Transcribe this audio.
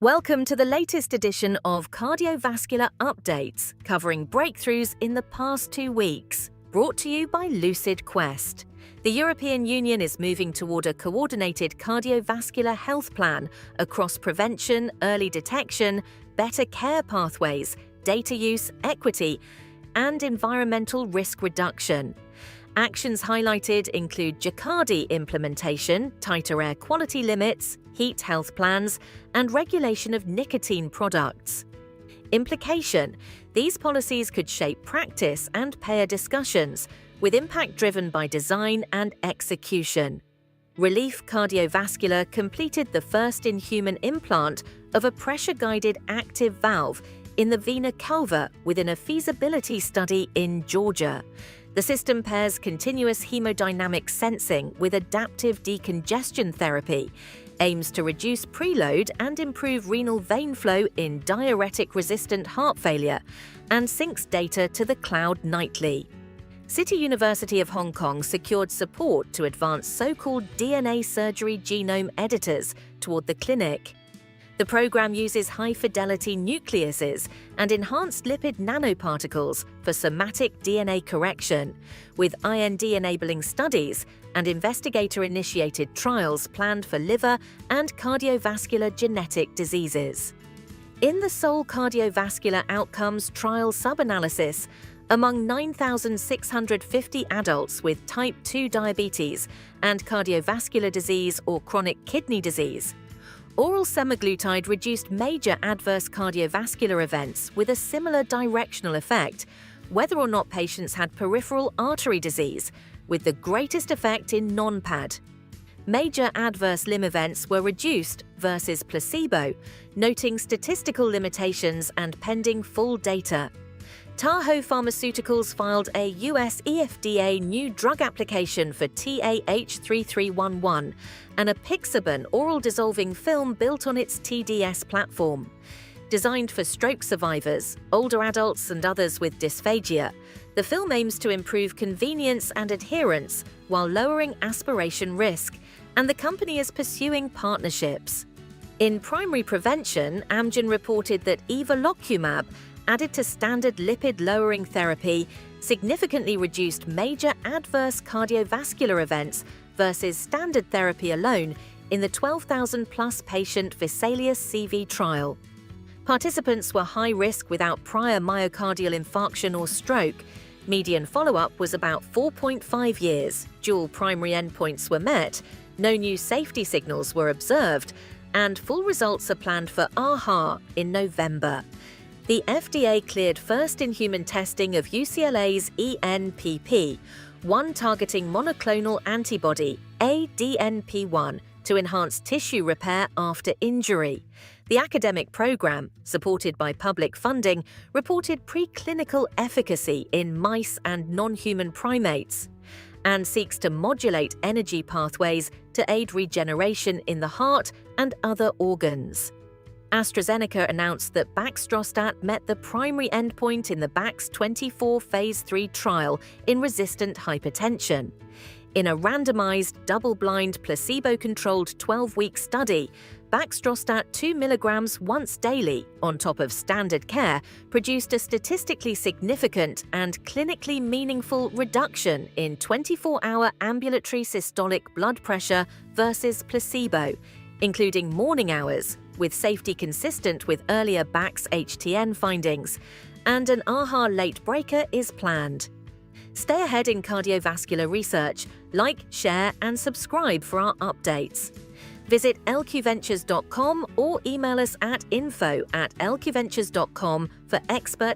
Welcome to the latest edition of Cardiovascular Updates, covering breakthroughs in the past 2 weeks, brought to you by Lucid Quest. The European Union is moving toward a coordinated cardiovascular health plan across prevention, early detection, better care pathways, data use, equity, and environmental risk reduction. Actions highlighted include Jacadi implementation, tighter air quality limits, heat health plans, and regulation of nicotine products. Implication: these policies could shape practice and payer discussions, with impact driven by design and execution. Relief Cardiovascular completed the first in-human implant of a pressure-guided active valve in the vena cava within a feasibility study in Georgia. The system pairs continuous hemodynamic sensing with adaptive decongestion therapy, aims to reduce preload and improve renal vein flow in diuretic-resistant heart failure, and syncs data to the cloud nightly. City University of Hong Kong secured support to advance so-called DNA surgery genome editors toward the clinic. The program uses high-fidelity nucleases and enhanced lipid nanoparticles for somatic DNA correction, with IND-enabling studies and investigator-initiated trials planned for liver and cardiovascular genetic diseases. In the Seoul Cardiovascular Outcomes Trial subanalysis, among 9,650 adults with type 2 diabetes and cardiovascular disease or chronic kidney disease, oral semaglutide reduced major adverse cardiovascular events with a similar directional effect, whether or not patients had peripheral artery disease, with the greatest effect in non-PAD. Major adverse limb events were reduced versus placebo, noting statistical limitations and pending full data. Taho Pharmaceuticals filed a US FDA new drug application for TAH3311, an apixaban oral dissolving film built on its TDS platform. Designed for stroke survivors, older adults and others with dysphagia, the film aims to improve convenience and adherence while lowering aspiration risk, and the company is pursuing partnerships. In primary prevention, Amgen reported that evolocumab, added to standard lipid-lowering therapy, significantly reduced major adverse cardiovascular events versus standard therapy alone in the 12,000-plus patient VESALIUS-CV trial. Participants were high risk without prior myocardial infarction or stroke. Median follow-up was about 4.5 years. Dual primary endpoints were met, no new safety signals were observed, and full results are planned for AHA in November. The FDA cleared first-in-human testing of UCLA's ENPP, one targeting monoclonal antibody, ADNP1, to enhance tissue repair after injury. The academic program, supported by public funding, reported preclinical efficacy in mice and non-human primates, and seeks to modulate energy pathways to aid regeneration in the heart and other organs. AstraZeneca announced that Baxdrostat met the primary endpoint in the Bax24 Phase 3 trial in resistant hypertension. In a randomized, double-blind, placebo-controlled 12-week study, Baxdrostat 2 mg once daily, on top of standard care, produced a statistically significant and clinically meaningful reduction in 24-hour ambulatory systolic blood pressure versus placebo, including morning hours, with safety consistent with earlier Bax-HTN findings, and an AHA late breaker is planned. Stay ahead in cardiovascular research, like, share, and subscribe for our updates. Visit lqventures.com or email us at info@lqventures.com for expert